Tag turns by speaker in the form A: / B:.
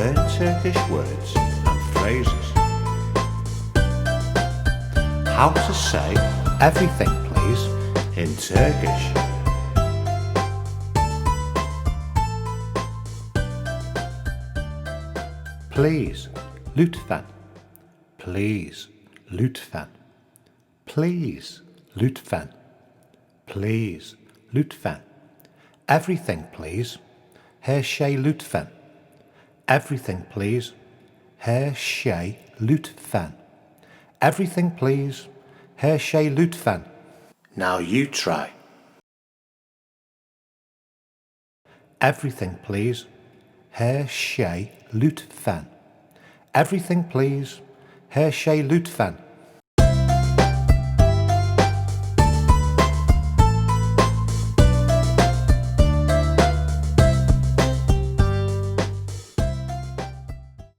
A: learn Turkish words and phrases. How to say everything please in Turkish. Please, lütfen. Please, lütfen. Please, lütfen. Please, lütfen. Everything please. Her şey lütfen. Everything please. Her şey lütfen. Everything please. Her şey lütfen. Now you try. Everything please. Her şey lütfen. Everything please. Her şey lütfen.